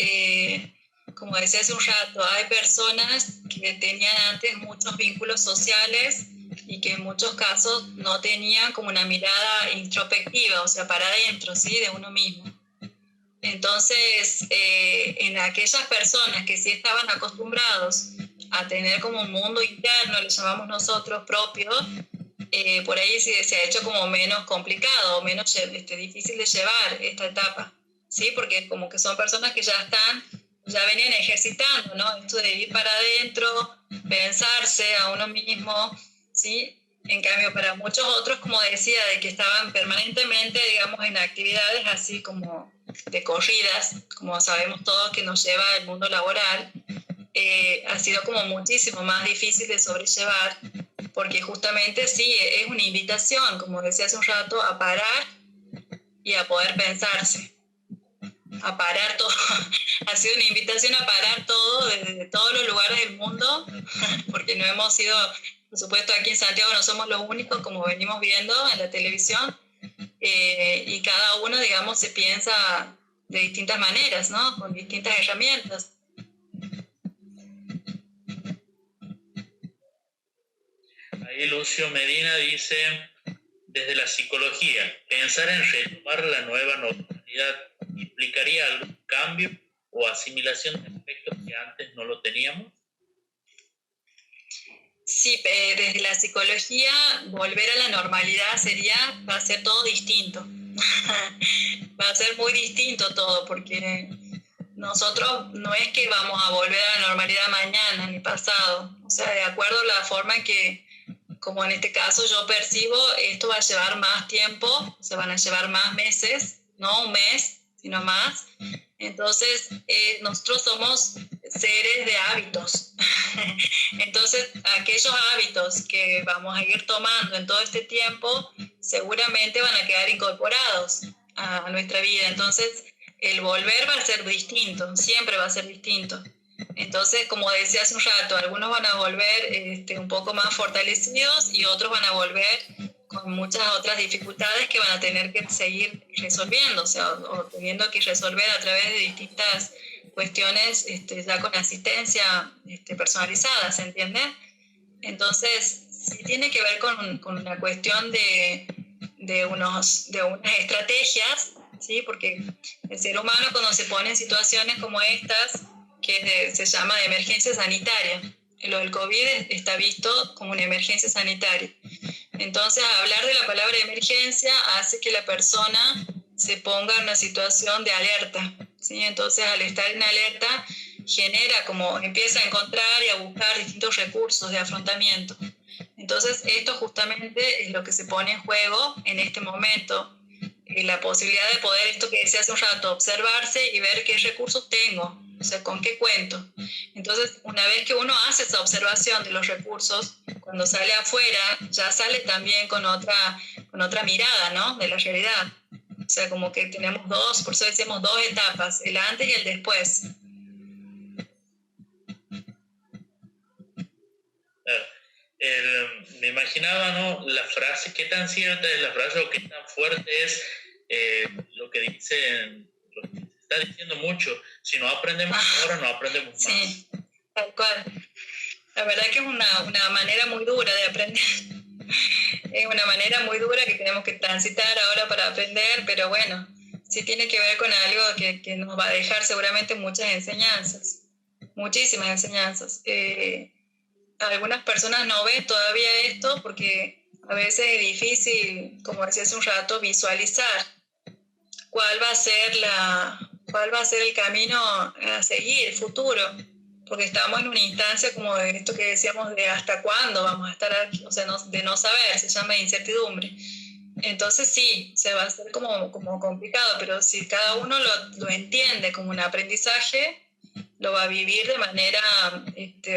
como decía hace un rato, hay personas que tenían antes muchos vínculos sociales y que en muchos casos no tenían como una mirada introspectiva, o sea, para adentro, ¿sí? De uno mismo. Entonces, en aquellas personas que sí estaban acostumbrados a tener como un mundo interno, le llamamos nosotros propio, por ahí se ha hecho como menos complicado, menos difícil de llevar esta etapa, ¿sí? Porque como que son personas que ya venían ejercitando, ¿no? Esto de ir para adentro, pensarse a uno mismo, ¿sí? En cambio, para muchos otros, como decía, de que estaban permanentemente, digamos, en actividades así como de corridas, como sabemos todos que nos lleva el mundo laboral, ha sido como muchísimo más difícil de sobrellevar, porque justamente sí, es una invitación, como decía hace un rato, a parar y a poder pensarse, a parar todo. Ha sido una invitación a parar todo desde todos los lugares del mundo, porque no hemos sido, por supuesto, aquí en Santiago no somos los únicos, como venimos viendo en la televisión, y cada uno, digamos, se piensa de distintas maneras, ¿no? Con distintas herramientas. Ahí Lucio Medina dice, desde la psicología, pensar en retomar la nueva normalidad implicaría algún cambio o asimilación de aspectos que antes no lo teníamos. Sí, desde la psicología, volver a la normalidad va a ser todo distinto. Va a ser muy distinto todo, porque nosotros no es que vamos a volver a la normalidad mañana ni pasado. O sea, de acuerdo a la forma en que, como en este caso yo percibo, esto va a llevar más tiempo, se van a llevar más meses, no un mes, sino más. Entonces, nosotros somos seres de hábitos. Entonces, aquellos hábitos que vamos a ir tomando en todo este tiempo, seguramente van a quedar incorporados a nuestra vida. Entonces, el volver va a ser distinto, siempre va a ser distinto. Entonces, como decía hace un rato, algunos van a volver un poco más fortalecidos y otros van a volver con muchas otras dificultades que van a tener que seguir resolviendo, o sea, o teniendo que resolver a través de distintas cuestiones ya con asistencia personalizada, ¿se entiende? Entonces, sí tiene que ver con una cuestión de unas estrategias ¿sí? Porque el ser humano cuando se pone en situaciones como estas, que se llama de emergencia sanitaria, lo del COVID está visto como una emergencia sanitaria. Entonces, hablar de la palabra emergencia hace que la persona se ponga en una situación de alerta, ¿sí? Entonces, al estar en alerta, empieza a encontrar y a buscar distintos recursos de afrontamiento. Entonces, esto justamente es lo que se pone en juego en este momento, la posibilidad de poder, esto que decía hace un rato, observarse y ver qué recursos tengo, o sea, con qué cuento. Entonces, una vez que uno hace esa observación de los recursos, cuando sale afuera, ya sale también con otra mirada, ¿no?, de la realidad. O sea, como que tenemos por eso decimos dos etapas, el antes y el después. Me imaginaba, ¿no?, la frase, qué tan cierta es la frase o qué tan fuerte es lo que dicen, lo que se está diciendo mucho. Si no aprendemos ahora, no aprendemos más. Sí, tal cual. La verdad que es una manera muy dura de aprender. Es una manera muy dura que tenemos que transitar ahora para aprender, pero bueno, sí tiene que ver con algo que nos va a dejar seguramente muchas enseñanzas, muchísimas enseñanzas. Algunas personas no ven todavía esto porque a veces es difícil, como decía hace un rato, visualizar cuál va a ser el camino a seguir, el futuro, porque estamos en una instancia como de esto que decíamos de hasta cuándo vamos a estar aquí, o sea, de no saber, se llama incertidumbre. Entonces sí, se va a hacer como complicado, pero si cada uno lo entiende como un aprendizaje, lo va a vivir de manera,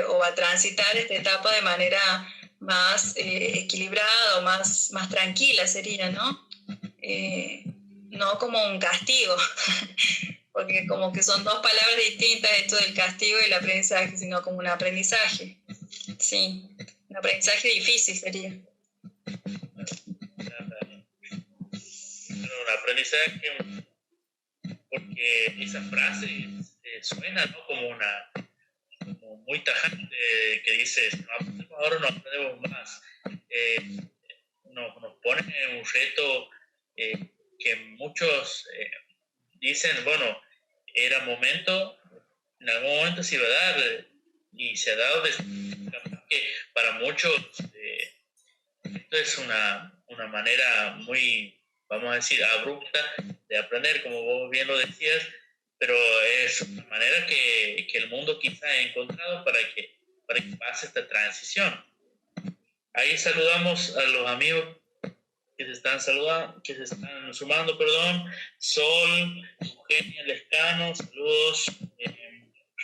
o va a transitar esta etapa de manera más equilibrada o más tranquila sería, ¿no? No como un castigo, porque como que son dos palabras distintas, esto del castigo y el aprendizaje, sino como un aprendizaje. Sí, un aprendizaje difícil sería. Un aprendizaje, porque esa frase suena, ¿no?, como muy tajante, que dice, no aprendemos ahora, no aprendemos más. Nos pone en un reto que muchos dicen, bueno, era momento, en algún momento se iba a dar, y se ha dado que para muchos esto es una manera muy, vamos a decir, abrupta de aprender, como vos bien lo decías, pero es una manera que el mundo quizá ha encontrado para que pase esta transición. Ahí saludamos a los amigos que se están sumando, Sol, Eugenia Lescano, saludos,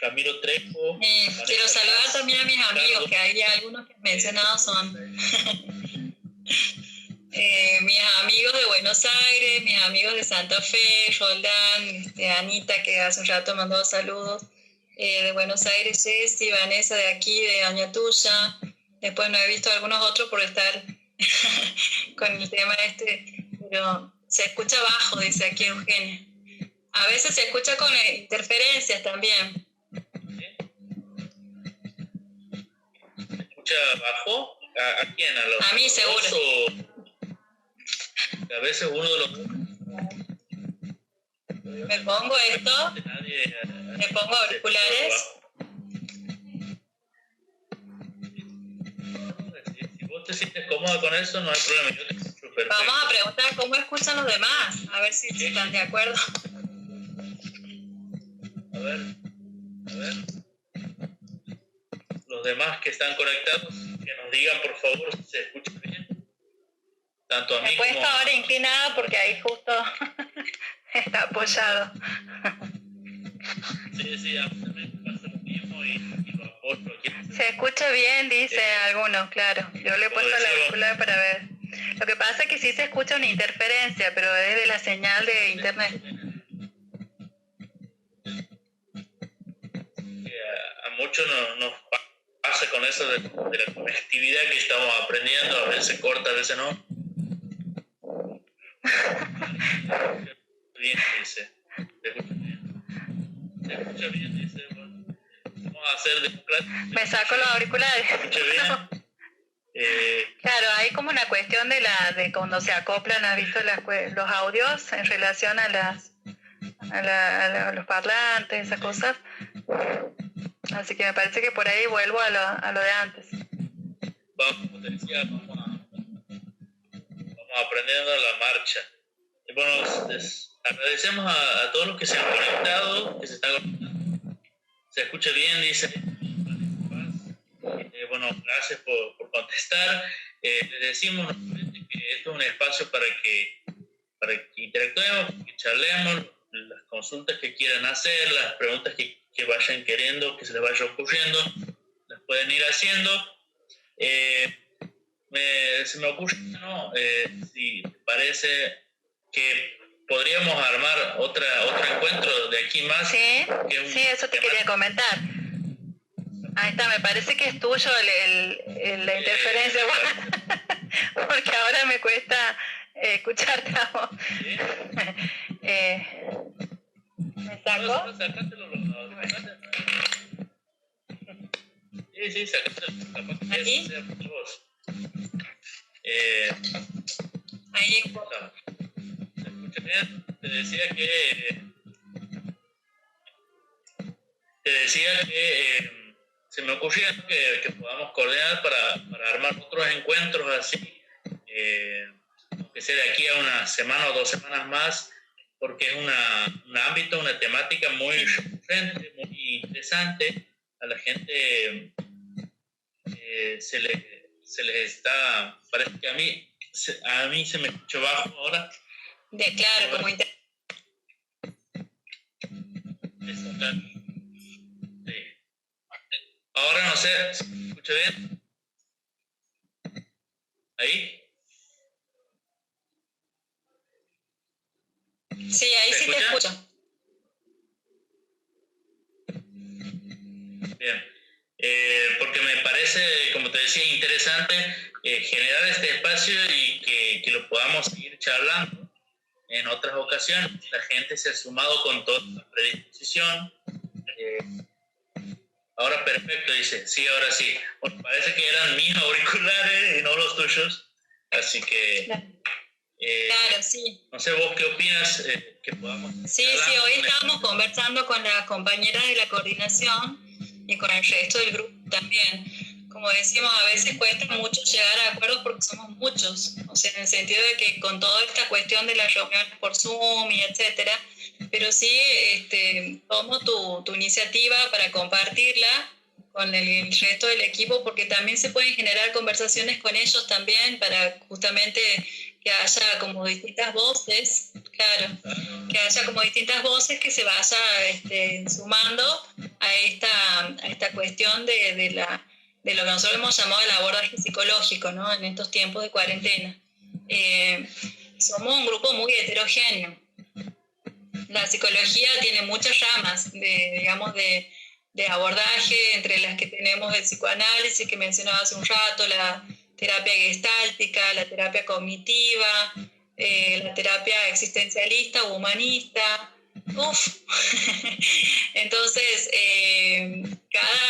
Ramiro Trejo. Quiero saludar también a mis amigos, que hay algunos que he mencionado son mis amigos de Buenos Aires, mis amigos de Santa Fe, Roldán, Anita, que hace un rato mandó saludos, de Buenos Aires, Ceci, Vanessa de aquí, de Añatuya. Después no he visto algunos otros por estar con el tema pero se escucha bajo, dice aquí Eugenia. A veces se escucha con interferencias también. ¿Se escucha bajo? ¿A quién? A mí seguro. A veces uno de los... Me pongo esto, me pongo auriculares. Si vos te sientes cómoda con eso, no hay problema. Yo te escucho perfecto. Vamos a preguntar cómo escuchan los demás, a ver si están de acuerdo. A ver. Los demás que están conectados, que nos digan por favor si se escucha bien. Tanto a mí como... Me he puesto ahora inclinada porque ahí justo está apoyado. Sí, a mí también me pasa lo mismo y lo apoyo aquí. Se escucha bien, dicen algunos, claro. Yo le he puesto la auricular para ver. Lo que pasa es que sí se escucha una interferencia, pero es de la señal de internet. A muchos nos pasa con eso de la conectividad que estamos aprendiendo, a veces se corta, a veces no. Bien, dice. Se escucha bien, dice. Bueno, vamos a hacer de clase. Me saco los auriculares. ¿Se escucha bien? Claro, hay como una cuestión de cuando se acoplan, ¿has visto los audios en relación a los parlantes, esas cosas? Así que me parece que por ahí vuelvo a lo de antes. Como te decía, vamos aprendiendo a la marcha. Y bueno, agradecemos a todos los que se han conectado, que se están conectando. Se escucha bien, dice. Bueno, gracias por contestar. Les decimos nuevamente que esto es un espacio para que interactuemos, que charlemos, las consultas que quieran hacer, las preguntas que vayan queriendo, que se les vaya ocurriendo, las pueden ir haciendo. Se me ocurre, ¿no? Si te parece que podríamos armar otro encuentro de aquí más. Sí, eso te quería comentar. Ahí está, me parece que es tuyo la interferencia, porque ahora me cuesta escucharte a vos. ¿Me saco? Sí, sacátelo. ¿Aquí? Ahí. ¿Se escucha bien? Te decía que se me ocurría que podamos coordinar para armar otros encuentros así, que sea de aquí a una semana o 2 semanas más, porque es un ámbito, una temática muy recurrente, muy interesante. A la gente se les está, parece que a mí se me escucha bajo ahora. Claro, como Sí. Ahora no sé, ¿se escucha bien? ¿Ahí? Sí, ahí sí te escucho. Bien, porque me parece, como te decía, interesante generar este espacio y que lo podamos seguir charlando en otras ocasiones. La gente se ha sumado con toda la predisposición. Ahora perfecto, dice. Sí, ahora sí. Bueno, parece que eran mis auriculares y no los tuyos. Así que... claro, sí. No sé, vos qué opinas que podamos... Sí, hoy estábamos conversando con las compañeras de la coordinación y con el resto del grupo también. Como decimos, a veces cuesta mucho llegar a acuerdos porque somos muchos, o sea, en el sentido de que con toda esta cuestión de las reuniones por Zoom y etcétera, pero sí tomo tu iniciativa para compartirla con el resto del equipo, porque también se pueden generar conversaciones con ellos también para justamente que haya como distintas voces, claro, que haya como distintas voces que se vaya sumando a esta cuestión de lo que nosotros hemos llamado el abordaje psicológico, ¿no? En estos tiempos de cuarentena. Somos un grupo muy heterogéneo. La psicología tiene muchas ramas de abordaje, entre las que tenemos el psicoanálisis, que mencionaba hace un rato, la terapia gestáltica, la terapia cognitiva, la terapia existencialista o humanista. Entonces,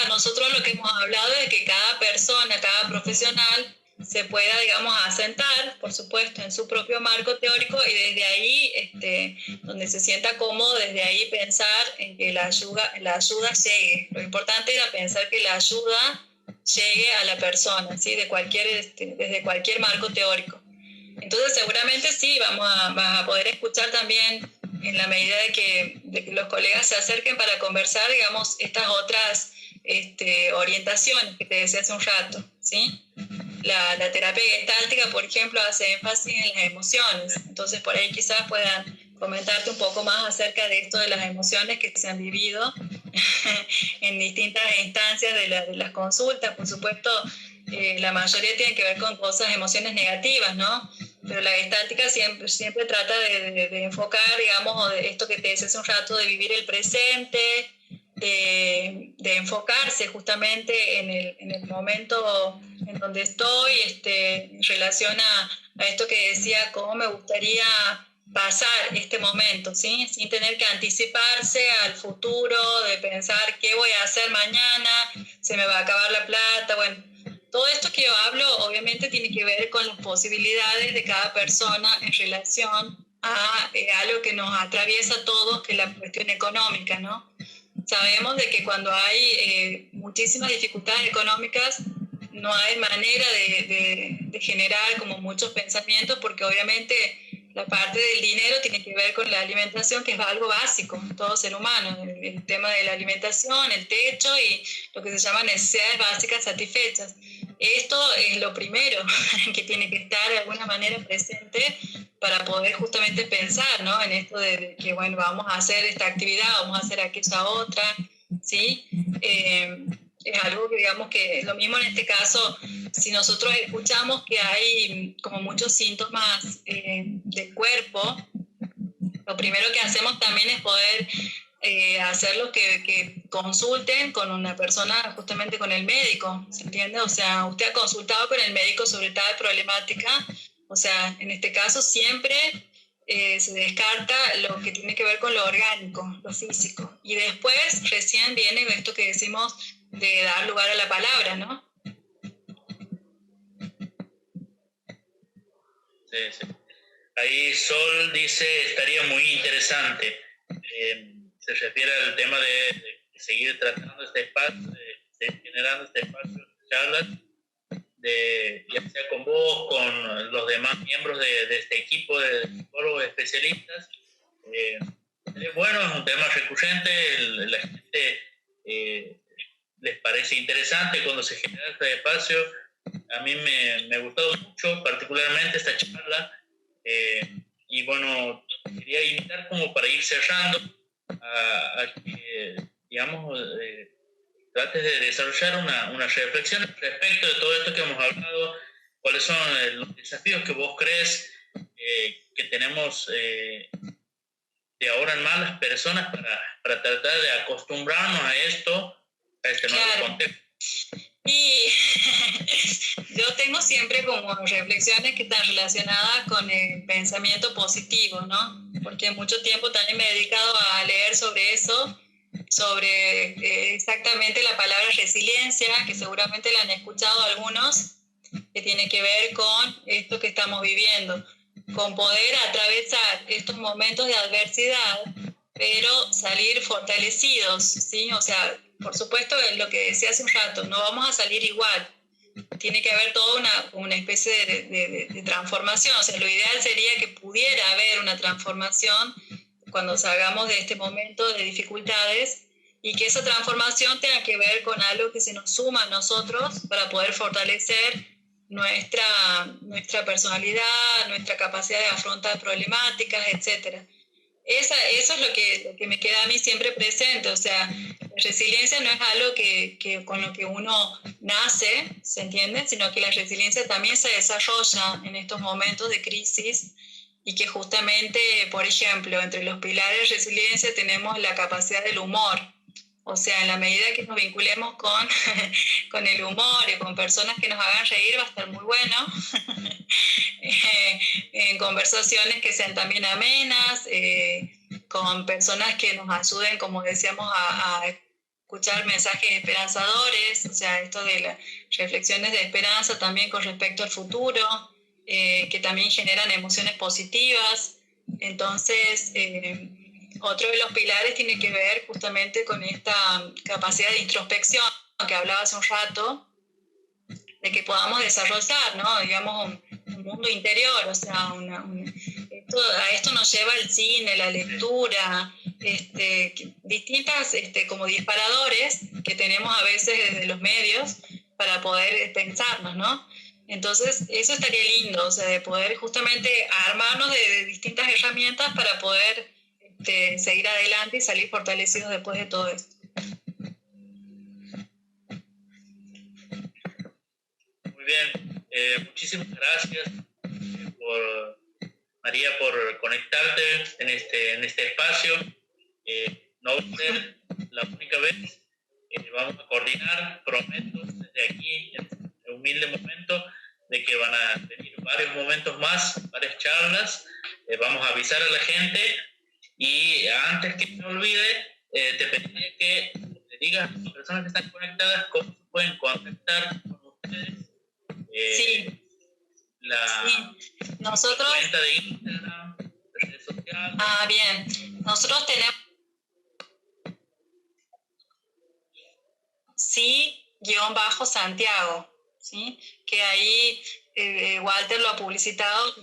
nosotros lo que hemos hablado es que cada persona, cada profesional se pueda, digamos, asentar, por supuesto, en su propio marco teórico y desde ahí, donde se sienta cómodo, desde ahí pensar en que la ayuda llegue. Lo importante era pensar que la ayuda llegue a la persona, ¿sí? Desde cualquier marco teórico. Entonces, seguramente sí, vas a poder escuchar también en la medida de que los colegas se acerquen para conversar, digamos, estas otras orientaciones que te decía hace un rato, ¿sí? La terapia gestáltica, por ejemplo, hace énfasis en las emociones. Entonces, por ahí quizás puedan comentarte un poco más acerca de esto de las emociones que se han vivido en distintas instancias de las consultas. Por supuesto, la mayoría tienen que ver con cosas, emociones negativas, ¿no? Pero la gestáltica siempre trata de enfocar, digamos, de esto que te decía hace un rato, de vivir el presente, de enfocarse justamente en el momento en donde estoy, en relación a esto que decía, cómo me gustaría pasar este momento, ¿sí? Sin tener que anticiparse al futuro, de pensar qué voy a hacer mañana, se me va a acabar la plata, bueno, Todo esto que yo hablo obviamente tiene que ver con las posibilidades de cada persona en relación a algo que nos atraviesa a todos, que es la cuestión económica, ¿no? Sabemos de que cuando hay muchísimas dificultades económicas, no hay manera de generar como muchos pensamientos, porque obviamente la parte del dinero tiene que ver con la alimentación, que es algo básico en todo ser humano, el tema de la alimentación, el techo y lo que se llama necesidades básicas satisfechas. Esto es lo primero que tiene que estar de alguna manera presente para poder justamente pensar, ¿no? En esto de que, bueno, vamos a hacer esta actividad, vamos a hacer aquella otra, ¿sí? Es algo que digamos que lo mismo en este caso, si nosotros escuchamos que hay como muchos síntomas del cuerpo, lo primero que hacemos también es poder hacerlos que consulten con una persona, justamente con el médico, ¿se entiende? O sea, usted ha consultado con el médico sobre tal problemática, o sea, en este caso siempre se descarta lo que tiene que ver con lo orgánico, lo físico, y después recién viene esto que decimos de dar lugar a la palabra, ¿no? Sí, sí. Ahí Sol dice, estaría muy interesante. Se refiere al tema de seguir tratando este espacio, de generando este espacio de charlas, ya sea con vos, con los demás miembros de este equipo de psicólogos especialistas. Bueno, es un tema recurrente, la gente les parece interesante cuando se genera este espacio. A mí me ha gustado mucho, particularmente esta charla. Y bueno, quería invitar como para ir cerrando a que, digamos, trates de desarrollar una reflexión respecto de todo esto que hemos hablado. ¿Cuáles son los desafíos que vos crees que tenemos de ahora en más las personas para tratar de acostumbrarnos a esto, a este nuevo contexto? Y yo tengo siempre como reflexiones que están relacionadas con el pensamiento positivo, ¿no? Porque mucho tiempo también me he dedicado a leer sobre eso, sobre exactamente la palabra resiliencia, que seguramente la han escuchado algunos, que tiene que ver con esto que estamos viviendo, con poder atravesar estos momentos de adversidad, pero salir fortalecidos, ¿sí? O sea, por supuesto, lo que decía hace un rato, no vamos a salir igual. Tiene que haber toda una especie de transformación. O sea, lo ideal sería que pudiera haber una transformación cuando salgamos de este momento de dificultades y que esa transformación tenga que ver con algo que se nos suma a nosotros para poder fortalecer nuestra personalidad, nuestra capacidad de afrontar problemáticas, etcétera. Eso es lo que me queda a mí siempre presente, o sea, la resiliencia no es algo con lo que uno nace, ¿se entiende? Sino que la resiliencia también se desarrolla en estos momentos de crisis y que justamente, por ejemplo, entre los pilares de resiliencia tenemos la capacidad del humor. O sea, en la medida que nos vinculemos con el humor y con personas que nos hagan reír va a estar muy bueno. En conversaciones que sean también amenas, con personas que nos ayuden, como decíamos, a escuchar mensajes esperanzadores, o sea, esto de las reflexiones de esperanza también con respecto al futuro, que también generan emociones positivas. Entonces, otro de los pilares tiene que ver justamente con esta capacidad de introspección que hablaba hace un rato, de que podamos desarrollar, ¿no? Digamos, un mundo interior, o sea, a esto nos lleva el cine, la lectura, distintas como disparadores que tenemos a veces desde los medios para poder pensarnos, ¿no? Entonces, eso estaría lindo, o sea, de poder justamente armarnos de distintas herramientas para poder seguir adelante y salir fortalecidos después de todo esto. Muy bien, muchísimas gracias María por conectarte en este espacio. No va a ser la única vez. Vamos a coordinar, prometo desde aquí, en este humilde momento, de que van a venir varios momentos más, varias charlas. Vamos a avisar a la gente y antes que me olvide, te pediría que le digas a las personas que están conectadas cómo se pueden contactar con ustedes Sí. la Nosotros, cuenta de Instagram, redes sociales. bien. Nosotros tenemos sí-Santiago, ¿sí? Que ahí Walter lo ha publicitado.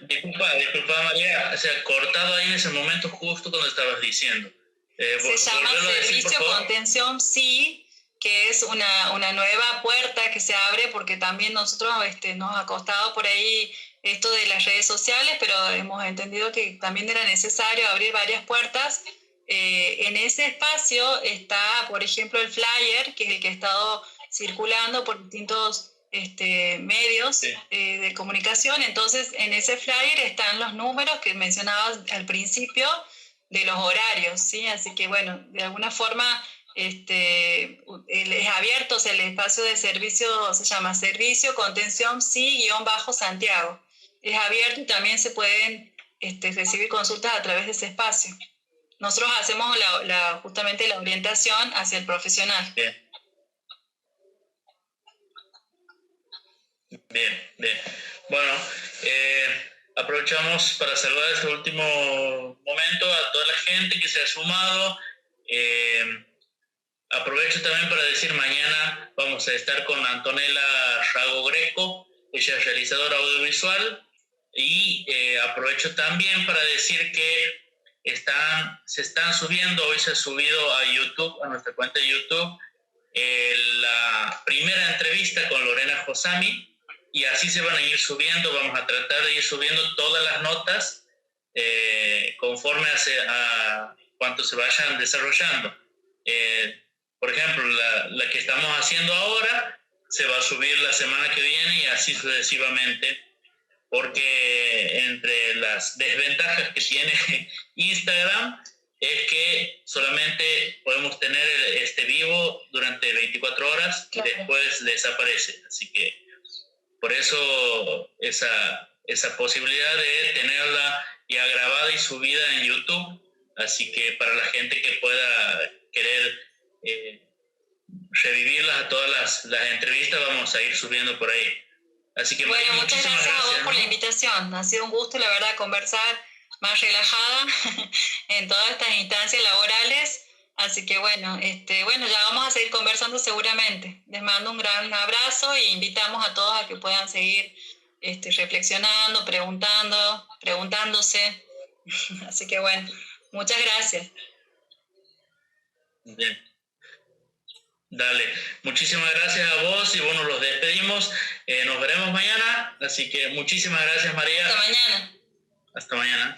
Disculpa María, o sea, cortado ahí en ese momento justo cuando estabas diciendo. Se llama Servicio Contención Sí, que es una nueva puerta que se abre porque también nosotros nos ha costado por ahí esto de las redes sociales, pero hemos entendido que también era necesario abrir varias puertas. En ese espacio está, por ejemplo, el flyer, que es el que ha estado circulando por distintos medios Sí. De comunicación. Entonces, en ese flyer están los números que mencionabas al principio de los horarios, ¿sí? Así que, bueno, de alguna forma es abierto, o sea, el espacio de servicio se llama Servicio Contención Sí-Santiago. Es abierto y también se pueden recibir consultas a través de ese espacio. Nosotros hacemos justamente la orientación hacia el profesional. Bien. Bueno, aprovechamos para saludar este último momento a toda la gente que se ha sumado. Aprovecho también para decir, mañana vamos a estar con Antonella Rago Greco, ella es realizadora audiovisual, y aprovecho también para decir que se están subiendo, hoy se ha subido a YouTube, a nuestra cuenta de YouTube, la primera entrevista con Lorena Josami, y así se van a ir subiendo. Vamos a tratar de ir subiendo todas las notas conforme a cuanto se vayan desarrollando. Por ejemplo, la que estamos haciendo ahora se va a subir la semana que viene y así sucesivamente, porque entre las desventajas que tiene Instagram es que solamente podemos tener este vivo durante 24 horas, claro, y después desaparece. Así que por eso esa posibilidad de tenerla ya grabada y subida en YouTube. Así que para la gente que pueda querer revivirlas a todas las entrevistas, vamos a ir subiendo por ahí. Así que bueno, muchas gracias a vos por la invitación. Ha sido un gusto, la verdad, conversar más relajada en todas estas instancias laborales. Así que bueno, ya vamos a seguir conversando seguramente. Les mando un gran abrazo y invitamos a todos a que puedan seguir reflexionando, preguntándose. Así que bueno, muchas gracias. Bien. Dale, muchísimas gracias a vos y bueno, los despedimos. Nos veremos mañana, así que muchísimas gracias, María. Hasta mañana. Hasta mañana.